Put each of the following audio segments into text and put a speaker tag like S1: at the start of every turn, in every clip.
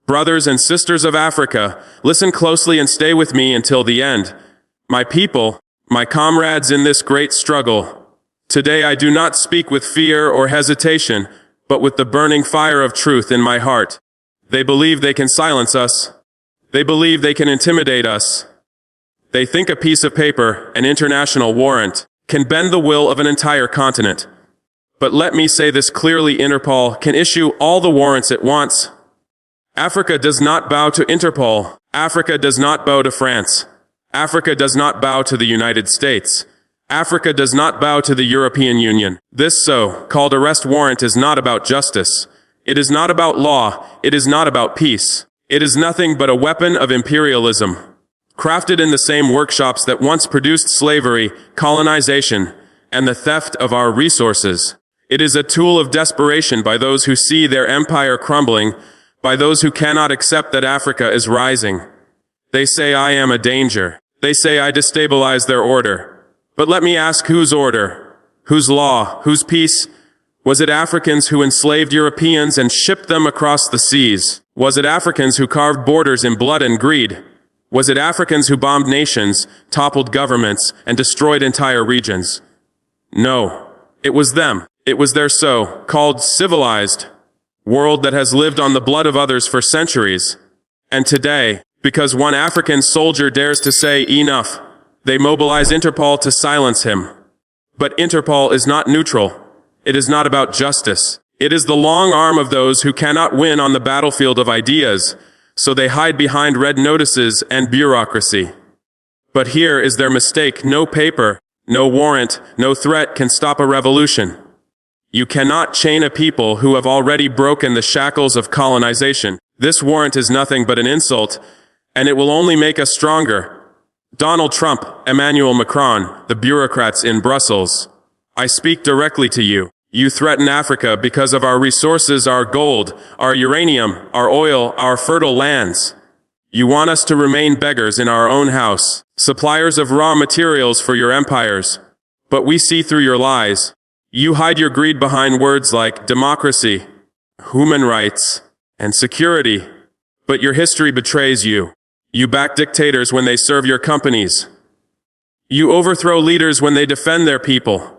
S1: Brothers and sisters of Africa, listen closely and stay with me until the end. My people, my comrades in this great struggle, today I do not speak with fear or hesitation, but with the burning fire of truth in my heart. They believe they can silence us. They believe they can intimidate us. They think a piece of paper, an international warrant, can bend the will of an entire continent. But let me say this clearly: Interpol can issue all the warrants it wants. Africa does not bow to Interpol. Africa does not bow to France. Africa does not bow to the United States. Africa does not bow to the European Union. This so-called arrest warrant is not about justice. It is not about law. It is not about peace. It is nothing but a weapon of imperialism, crafted in the same workshops that once produced slavery, colonization, and the theft of our resources. It is a tool of desperation by those who see their empire crumbling, by those who cannot accept that Africa is rising. They say I am a danger. They say I destabilize their order. But let me ask, whose order? Whose law? Whose peace? Was it Africans who enslaved Europeans and shipped them across the seas? Was it Africans who carved borders in blood and greed? Was it Africans who bombed nations, toppled governments, and destroyed entire regions? No, it was them. It was their so-called civilized world that has lived on the blood of others for centuries. And today, because one African soldier dares to say enough, they mobilize Interpol to silence him. But Interpol is not neutral. It is not about justice. It is the long arm of those who cannot win on the battlefield of ideas, so they hide behind red notices and bureaucracy. But here is their mistake: no paper, no warrant, no threat can stop a revolution. You cannot chain a people who have already broken the shackles of colonization. This warrant is nothing but an insult, and it will only make us stronger. Donald Trump, Emmanuel Macron, the bureaucrats in Brussels, I speak directly to you. You threaten Africa because of our resources, our gold, our uranium, our oil, our fertile lands. You want us to remain beggars in our own house, suppliers of raw materials for your empires. But we see through your lies. You hide your greed behind words like democracy, human rights, and security. But your history betrays you. You back dictators when they serve your companies. You overthrow leaders when they defend their people.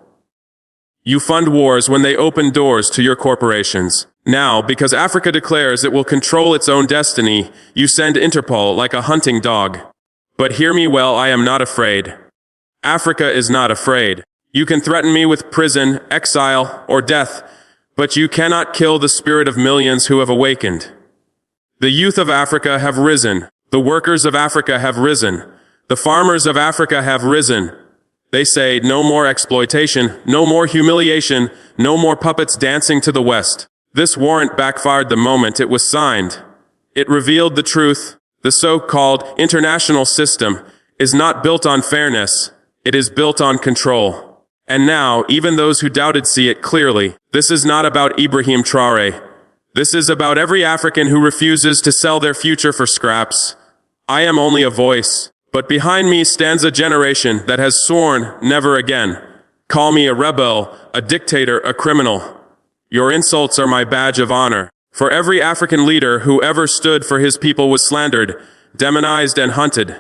S1: You fund wars when they open doors to your corporations. Now, because Africa declares it will control its own destiny, you send Interpol like a hunting dog. But hear me well, I am not afraid. Africa is not afraid. You can threaten me with prison, exile, or death, but you cannot kill the spirit of millions who have awakened. The youth of Africa have risen. The workers of Africa have risen. The farmers of Africa have risen. They say no more exploitation, no more humiliation, no more puppets dancing to the West. This warrant backfired the moment it was signed. It revealed the truth. The so-called international system is not built on fairness. It is built on control. And now, even those who doubted see it clearly. This is not about Ibrahim Traoré. This is about every African who refuses to sell their future for scraps. I am only a voice, but behind me stands a generation that has sworn never again. Call me a rebel, a dictator, a criminal. Your insults are my badge of honor. For every African leader who ever stood for his people was slandered, demonized, and hunted.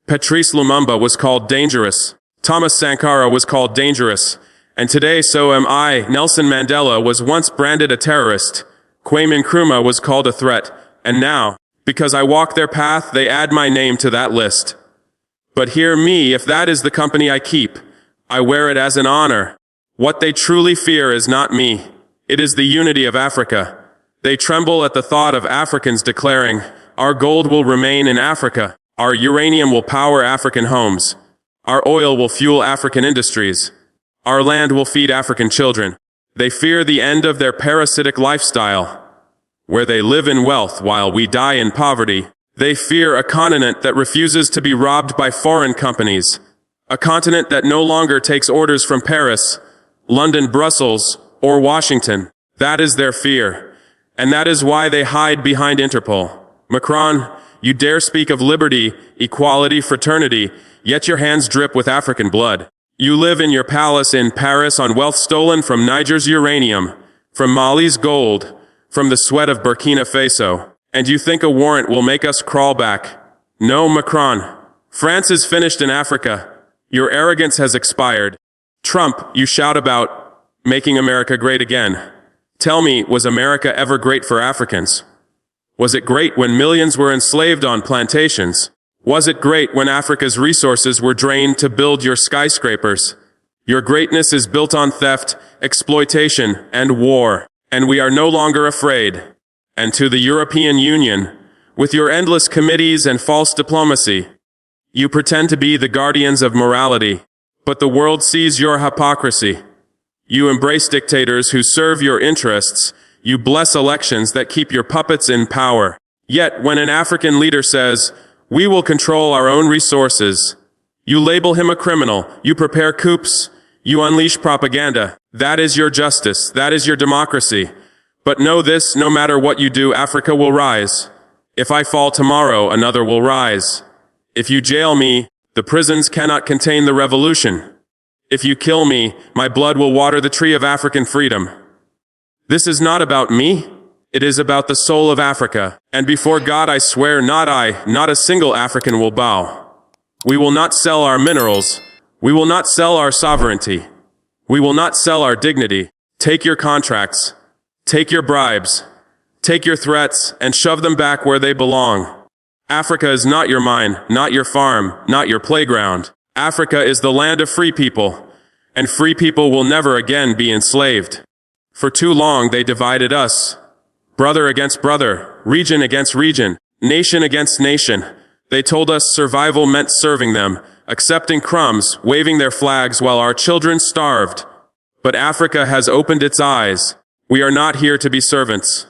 S1: Patrice Lumumba was called dangerous. Thomas Sankara was called dangerous. And today so am I. Nelson Mandela was once branded a terrorist. Kwame Nkrumah was called a threat. And now, because I walk their path, they add my name to that list. But hear me, if that is the company I keep, I wear it as an honor. What they truly fear is not me. It is the unity of Africa. They tremble at the thought of Africans declaring, our gold will remain in Africa. Our uranium will power African homes. Our oil will fuel African industries. Our land will feed African children. They fear the end of their parasitic lifestyle, where they live in wealth while we die in poverty. They fear a continent that refuses to be robbed by foreign companies. A continent that no longer takes orders from Paris, London, Brussels, or Washington. That is their fear. And that is why they hide behind Interpol. Macron, you dare speak of liberty, equality, fraternity, yet your hands drip with African blood. You live in your palace in Paris on wealth stolen from Niger's uranium, from Mali's gold, from the sweat of Burkina Faso. And you think a warrant will make us crawl back? No, Macron. France is finished in Africa. Your arrogance has expired. Trump, you shout about making America great again. Tell me, was America ever great for Africans? Was it great when millions were enslaved on plantations? Was it great when Africa's resources were drained to build your skyscrapers? Your greatness is built on theft, exploitation, and war, and we are no longer afraid. And to the European Union, with your endless committees and false diplomacy, you pretend to be the guardians of morality, but the world sees your hypocrisy. You embrace dictators who serve your interests. You bless elections that keep your puppets in power. Yet, when an African leader says, "We will control our own resources," you label him a criminal. You prepare coups. You unleash propaganda. That is your justice. That is your democracy. But know this, no matter what you do, Africa will rise. If I fall tomorrow, another will rise. If you jail me, the prisons cannot contain the revolution. If you kill me, my blood will water the tree of African freedom. This is not about me. It is about the soul of Africa. And before God I swear, not a single African will bow. We will not sell our minerals. We will not sell our sovereignty. We will not sell our dignity. Take your contracts. Take your bribes. Take your threats and shove them back where they belong. Africa is not your mine, not your farm, not your playground. Africa is the land of free people, and free people will never again be enslaved. For too long they divided us. Brother against brother, region against region, nation against nation. They told us survival meant serving them, accepting crumbs, waving their flags while our children starved. But Africa has opened its eyes. We are not here to be servants.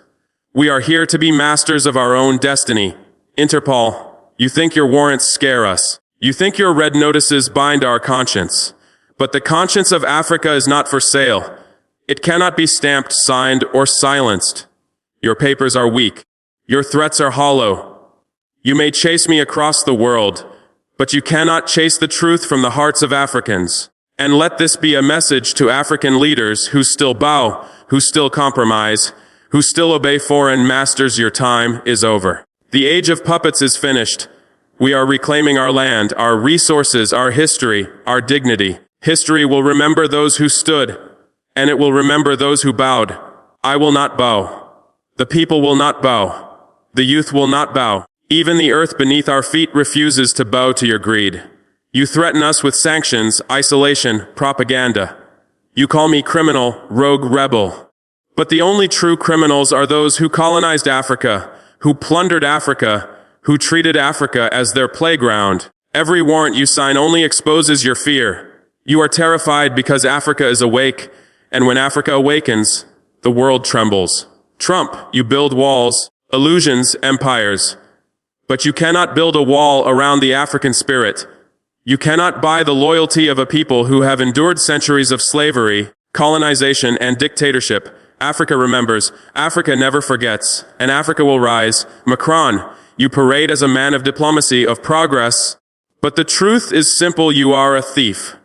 S1: We are here to be masters of our own destiny. Interpol, you think your warrants scare us. You think your red notices bind our conscience. But the conscience of Africa is not for sale. It cannot be stamped, signed, or silenced. Your papers are weak. Your threats are hollow. You may chase me across the world, but you cannot chase the truth from the hearts of Africans. And let this be a message to African leaders who still bow, who still compromise, who still obey foreign masters. Your time is over. The age of puppets is finished. We are reclaiming our land, our resources, our history, our dignity. History will remember those who stood, and it will remember those who bowed. I will not bow. The people will not bow. The youth will not bow. Even the earth beneath our feet refuses to bow to your greed. You threaten us with sanctions, isolation, propaganda. You call me criminal, rogue, rebel. But the only true criminals are those who colonized Africa, who plundered Africa, who treated Africa as their playground. Every warrant you sign only exposes your fear. You are terrified because Africa is awake, and when Africa awakens, the world trembles. Trump, you build walls, illusions, empires. But you cannot build a wall around the African spirit. You cannot buy the loyalty of a people who have endured centuries of slavery, colonization, and dictatorship. Africa remembers, Africa never forgets, and Africa will rise. Macron, you parade as a man of diplomacy, of progress, but the truth is simple: you are a thief.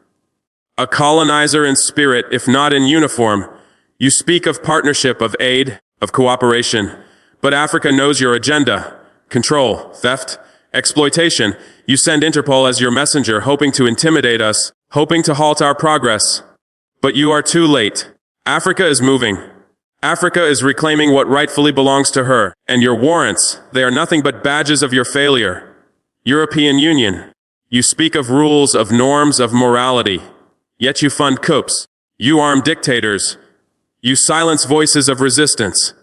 S1: A colonizer in spirit, if not in uniform. You speak of partnership, of aid, of cooperation, but Africa knows your agenda: control, theft, exploitation. You send Interpol as your messenger, hoping to intimidate us, hoping to halt our progress. But you are too late. Africa is moving. Africa is reclaiming what rightfully belongs to her, and your warrants, they are nothing but badges of your failure. European Union, you speak of rules, of norms, of morality, yet you fund coups. You arm dictators. You silence voices of resistance.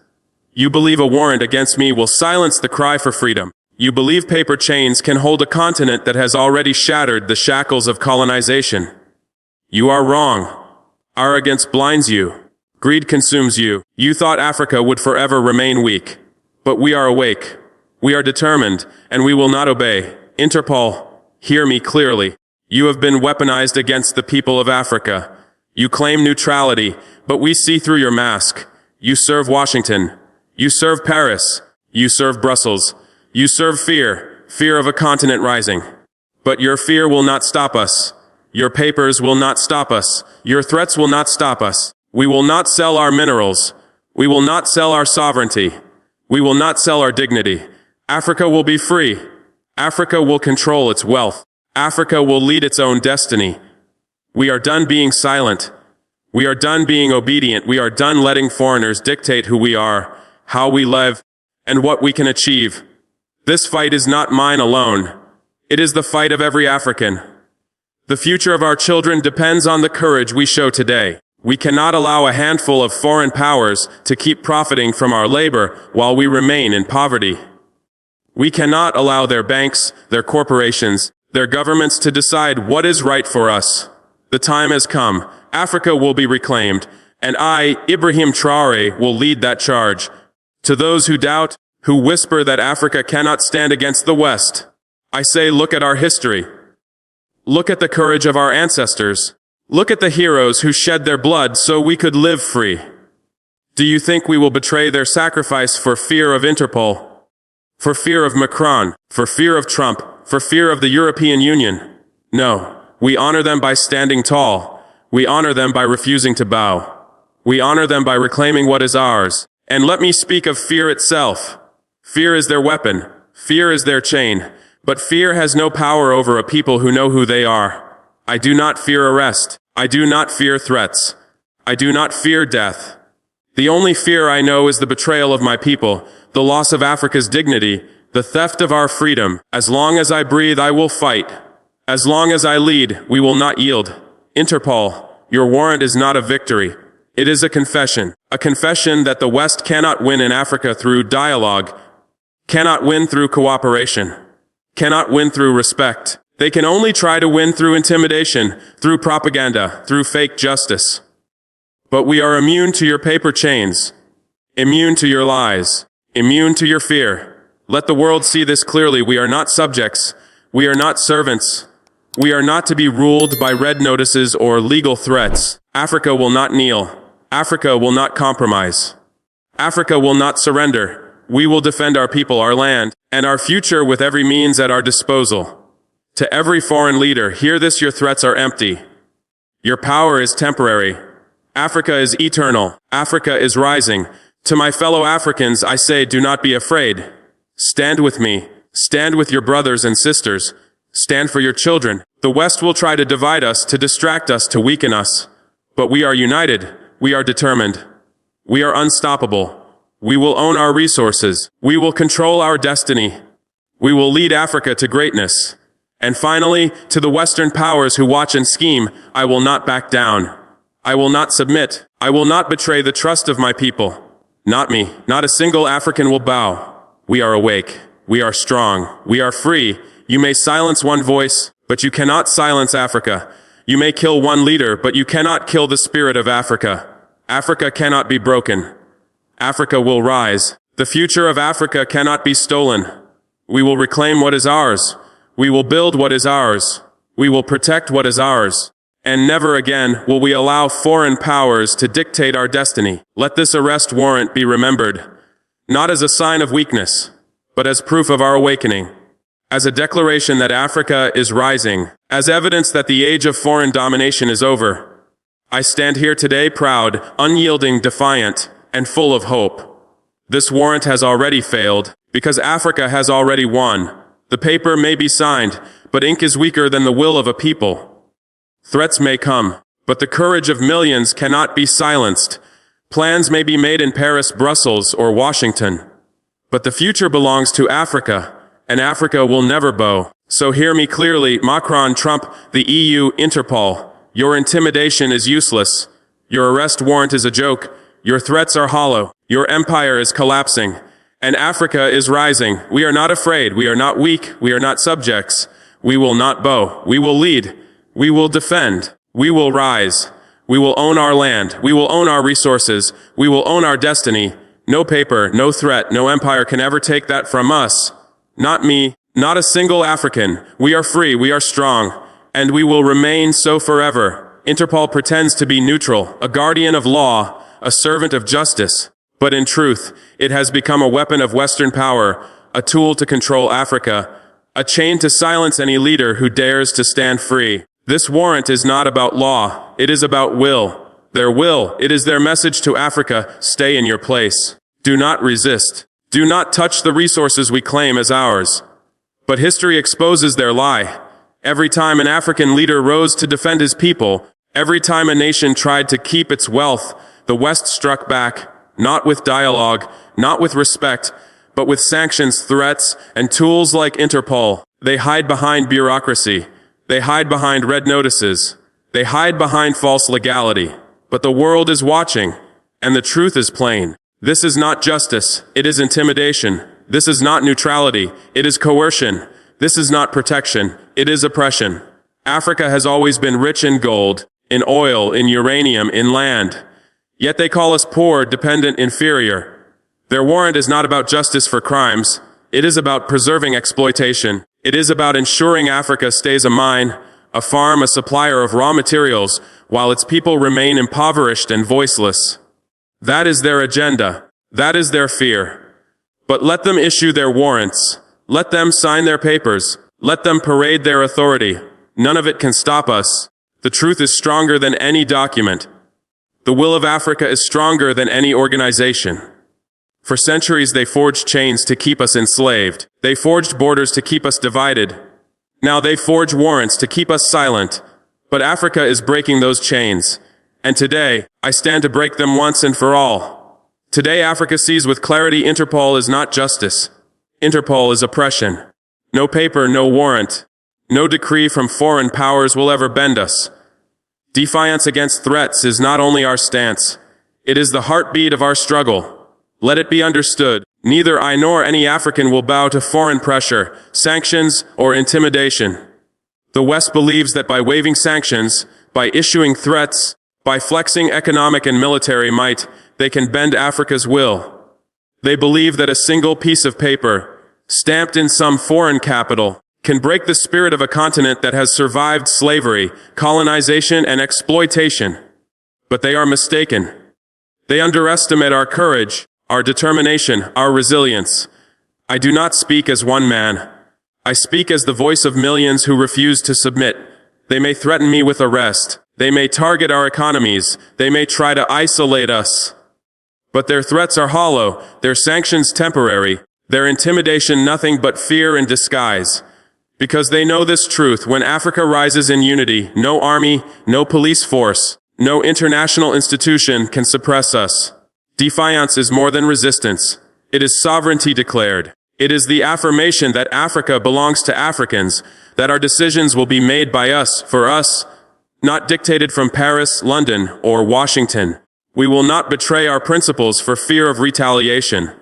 S1: You believe a warrant against me will silence the cry for freedom. You believe paper chains can hold a continent that has already shattered the shackles of colonization. You are wrong. Arrogance blinds you. Greed consumes you. You thought Africa would forever remain weak. But we are awake. We are determined, and we will not obey. Interpol, hear me clearly. You have been weaponized against the people of Africa. You claim neutrality, but we see through your mask. You serve Washington. You serve Paris. You serve Brussels. You serve fear, fear of a continent rising. But your fear will not stop us. Your papers will not stop us. Your threats will not stop us. We will not sell our minerals. We will not sell our sovereignty. We will not sell our dignity. Africa will be free. Africa will control its wealth. Africa will lead its own destiny. We are done being silent. We are done being obedient. We are done letting foreigners dictate who we are, how we live, and what we can achieve. This fight is not mine alone. It is the fight of every African. The future of our children depends on the courage we show today. We cannot allow a handful of foreign powers to keep profiting from our labor while we remain in poverty. We cannot allow their banks, their corporations, their governments to decide what is right for us. The time has come. Africa will be reclaimed, and I, Ibrahim Traoré, will lead that charge. To those who doubt, who whisper that Africa cannot stand against the West, I say, look at our history. Look at the courage of our ancestors. Look at the heroes who shed their blood so we could live free. Do you think we will betray their sacrifice for fear of Interpol? For fear of Macron? For fear of Trump? For fear of the European Union? No. We honor them by standing tall. We honor them by refusing to bow. We honor them by reclaiming what is ours. And let me speak of fear itself. Fear is their weapon. Fear is their chain. But fear has no power over a people who know who they are. I do not fear arrest. I do not fear threats. I do not fear death. The only fear I know is the betrayal of my people, the loss of Africa's dignity, the theft of our freedom. As long as I breathe, I will fight. As long as I lead, we will not yield. Interpol, your warrant is not a victory. It is a confession that the West cannot win in Africa through dialogue, cannot win through cooperation, cannot win through respect. They can only try to win through intimidation, through propaganda, through fake justice. But we are immune to your paper chains, immune to your lies, immune to your fear. Let the world see this clearly. We are not subjects. We are not servants. We are not to be ruled by red notices or legal threats. Africa will not kneel. Africa will not compromise. Africa will not surrender. We will defend our people, our land, and our future with every means at our disposal. To every foreign leader, hear this: your threats are empty. Your power is temporary. Africa is eternal. Africa is rising. To my fellow Africans, I say, do not be afraid. Stand with me. Stand with your brothers and sisters. Stand for your children. The West will try to divide us, to distract us, to weaken us. But we are united. We are determined. We are unstoppable. We will own our resources. We will control our destiny. We will lead Africa to greatness. And finally, to the Western powers who watch and scheme, I will not back down. I will not submit. I will not betray the trust of my people. Not me. Not a single African will bow. We are awake. We are strong. We are free. You may silence one voice, but you cannot silence Africa. You may kill one leader, but you cannot kill the spirit of Africa. Africa cannot be broken. Africa will rise. The future of Africa cannot be stolen. We will reclaim what is ours. We will build what is ours. We will protect what is ours. And never again will we allow foreign powers to dictate our destiny. Let this arrest warrant be remembered, not as a sign of weakness, but as proof of our awakening, as a declaration that Africa is rising, as evidence that the age of foreign domination is over. I stand here today proud, unyielding, defiant, and full of hope. This warrant has already failed, because Africa has already won. The paper may be signed, but ink is weaker than the will of a people. Threats may come, but the courage of millions cannot be silenced. Plans may be made in Paris, Brussels, or Washington, but the future belongs to Africa, and Africa will never bow. So hear me clearly, Macron, Trump, the EU, Interpol. Your intimidation is useless. Your arrest warrant is a joke. Your threats are hollow. Your empire is collapsing. And Africa is rising. We are not afraid. We are not weak. We are not subjects. We will not bow. We will lead. We will defend. We will rise. We will own our land. We will own our resources. We will own our destiny. No paper, no threat, no empire can ever take that from us. Not me, not a single African. We are free. We are strong. And we will remain so forever. Interpol pretends to be neutral, a guardian of law, a servant of justice. But in truth, it has become a weapon of Western power, a tool to control Africa, a chain to silence any leader who dares to stand free. This warrant is not about law. It is about will. Their will. It is their message to Africa. Stay in your place. Do not resist. Do not touch the resources we claim as ours. But history exposes their lie. Every time an African leader rose to defend his people, every time a nation tried to keep its wealth, the West struck back, not with dialogue, not with respect, but with sanctions, threats, and tools like Interpol. They hide behind bureaucracy. They hide behind red notices. They hide behind false legality. But the world is watching, and the truth is plain. This is not justice, it is intimidation. This is not neutrality, it is coercion. This is not protection, it is oppression. Africa has always been rich in gold, in oil, in uranium, in land. Yet they call us poor, dependent, inferior. Their warrant is not about justice for crimes. It is about preserving exploitation. It is about ensuring Africa stays a mine, a farm, a supplier of raw materials, while its people remain impoverished and voiceless. That is their agenda. That is their fear. But let them issue their warrants. Let them sign their papers. Let them parade their authority. None of it can stop us. The truth is stronger than any document. The will of Africa is stronger than any organization. For centuries they forged chains to keep us enslaved. They forged borders to keep us divided. Now they forge warrants to keep us silent. But Africa is breaking those chains. And today, I stand to break them once and for all. Today Africa sees with clarity Interpol is not justice. Interpol is oppression. No paper, no warrant. No decree from foreign powers will ever bend us. Defiance against threats is not only our stance. It is the heartbeat of our struggle. Let it be understood. Neither I nor any African will bow to foreign pressure, sanctions, or intimidation. The West believes that by waiving sanctions, by issuing threats, by flexing economic and military might, they can bend Africa's will. They believe that a single piece of paper, stamped in some foreign capital, can break the spirit of a continent that has survived slavery, colonization, and exploitation. But they are mistaken. They underestimate our courage, our determination, our resilience. I do not speak as one man. I speak as the voice of millions who refuse to submit. They may threaten me with arrest. They may target our economies. They may try to isolate us. But their threats are hollow, their sanctions temporary, their intimidation nothing but fear in disguise. Because they know this truth, when Africa rises in unity, no army, no police force, no international institution can suppress us. Defiance is more than resistance. It is sovereignty declared. It is the affirmation that Africa belongs to Africans, that our decisions will be made by us, for us, not dictated from Paris, London, or Washington. We will not betray our principles for fear of retaliation.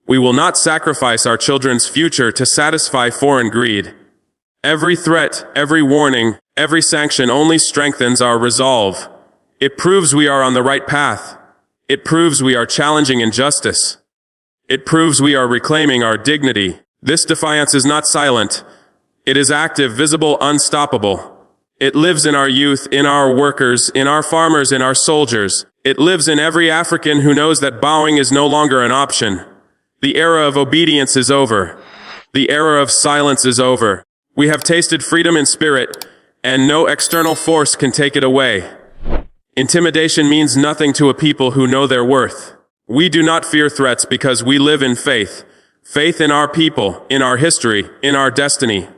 S1: We will not sacrifice our children's future to satisfy foreign greed. Every threat, every warning, every sanction only strengthens our resolve. It proves we are on the right path. It proves we are challenging injustice. It proves we are reclaiming our dignity. This defiance is not silent. It is active, visible, unstoppable. It lives in our youth, in our workers, in our farmers, in our soldiers. It lives in every African who knows that bowing is no longer an option. The era of obedience is over. The era of silence is over. We have tasted freedom in spirit, and no external force can take it away. Intimidation means nothing to a people who know their worth. We do not fear threats because we live in faith. Faith in our people, in our history, in our destiny.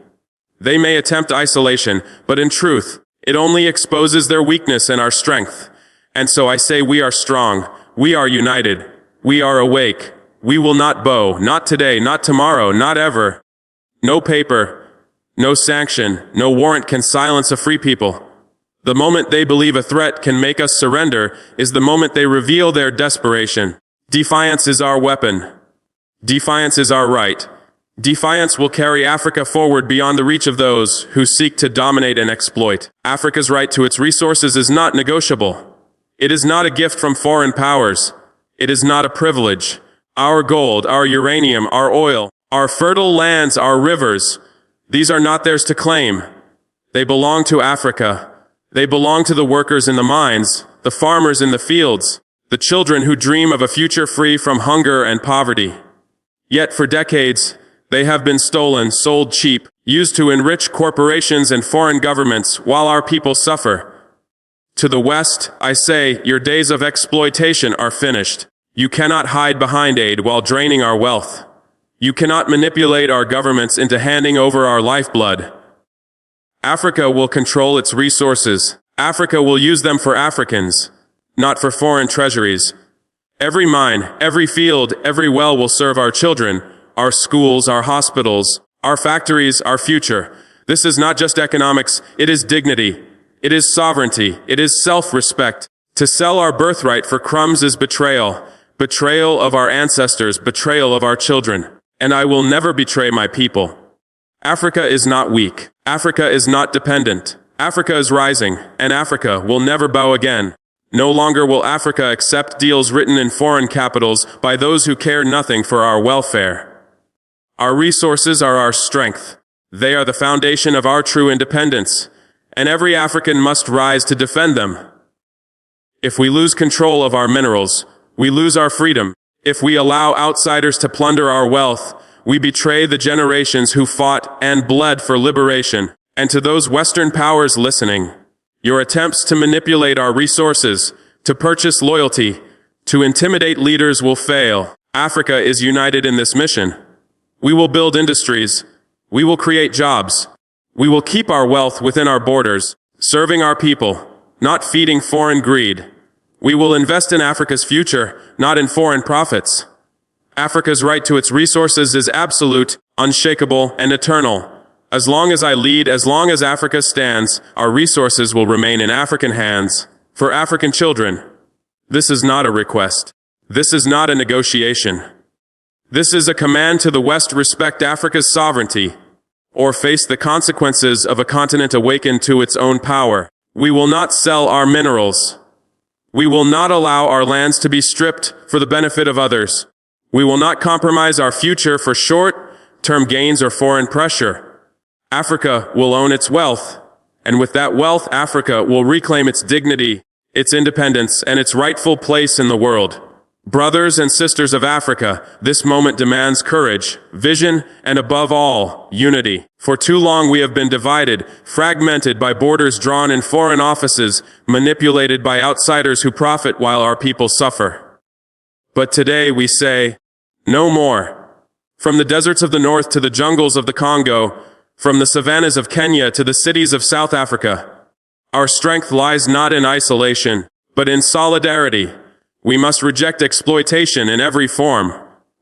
S1: They may attempt isolation, but in truth, it only exposes their weakness and our strength. And so I say we are strong, we are united, we are awake. We will not bow, not today, not tomorrow, not ever. No paper, no sanction, no warrant can silence a free people. The moment they believe a threat can make us surrender is the moment they reveal their desperation. Defiance is our weapon. Defiance is our right. Defiance will carry Africa forward beyond the reach of those who seek to dominate and exploit. Africa's right to its resources is not negotiable. It is not a gift from foreign powers. It is not a privilege. Our gold, our uranium, our oil, our fertile lands, our rivers, these are not theirs to claim. They belong to Africa. They belong to the workers in the mines, the farmers in the fields, the children who dream of a future free from hunger and poverty. Yet for decades, they have been stolen, sold cheap, used to enrich corporations and foreign governments while our people suffer. To the West, I say, your days of exploitation are finished. You cannot hide behind aid while draining our wealth. You cannot manipulate our governments into handing over our lifeblood. Africa will control its resources. Africa will use them for Africans, not for foreign treasuries. Every mine, every field, every well will serve our children, our schools, our hospitals, our factories, our future. This is not just economics, it is dignity. It is sovereignty. It is self-respect. To sell our birthright for crumbs is betrayal. Betrayal of our ancestors, betrayal of our children. And I will never betray my people. Africa is not weak. Africa is not dependent. Africa is rising, and Africa will never bow again. No longer will Africa accept deals written in foreign capitals by those who care nothing for our welfare. Our resources are our strength. They are the foundation of our true independence, and every African must rise to defend them. If we lose control of our minerals, we lose our freedom. If we allow outsiders to plunder our wealth, we betray the generations who fought and bled for liberation. And to those Western powers listening, your attempts to manipulate our resources, to purchase loyalty, to intimidate leaders will fail. Africa is united in this mission. We will build industries. We will create jobs. We will keep our wealth within our borders, serving our people, not feeding foreign greed. We will invest in Africa's future, not in foreign profits. Africa's right to its resources is absolute, unshakable, and eternal. As long as I lead, as long as Africa stands, our resources will remain in African hands, for African children. This is not a request. This is not a negotiation. This is a command to the West: respect Africa's sovereignty, or face the consequences of a continent awakened to its own power. We will not sell our minerals. We will not allow our lands to be stripped for the benefit of others. We will not compromise our future for short-term gains or foreign pressure. Africa will own its wealth, and with that wealth, Africa will reclaim its dignity, its independence, and its rightful place in the world. Brothers and sisters of Africa, this moment demands courage, vision, and above all, unity. For too long we have been divided, fragmented by borders drawn in foreign offices, manipulated by outsiders who profit while our people suffer. But today we say, no more. From the deserts of the north to the jungles of the Congo, from the savannas of Kenya to the cities of South Africa, our strength lies not in isolation, but in solidarity. We must reject exploitation in every form,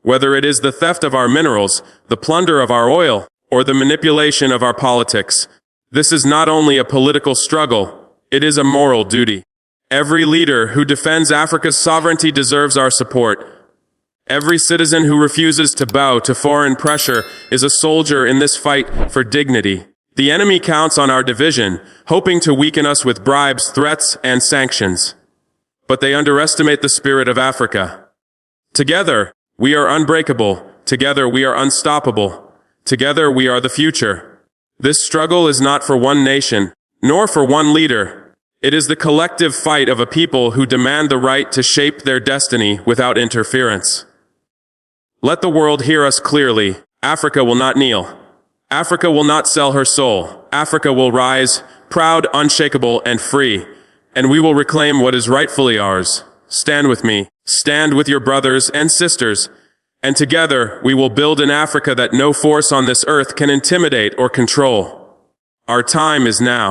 S1: whether it is the theft of our minerals, the plunder of our oil, or the manipulation of our politics. This is not only a political struggle, it is a moral duty. Every leader who defends Africa's sovereignty deserves our support. Every citizen who refuses to bow to foreign pressure is a soldier in this fight for dignity. The enemy counts on our division, hoping to weaken us with bribes, threats, and sanctions. But they underestimate the spirit of Africa. Together, we are unbreakable. Together, we are unstoppable. Together, we are the future. This struggle is not for one nation, nor for one leader. It is the collective fight of a people who demand the right to shape their destiny without interference. Let the world hear us clearly. Africa will not kneel. Africa will not sell her soul. Africa will rise, proud, unshakable, and free. And we will reclaim what is rightfully ours. Stand with me. Stand with your brothers and sisters. And together we will build an Africa that no force on this earth can intimidate or control. Our time is now.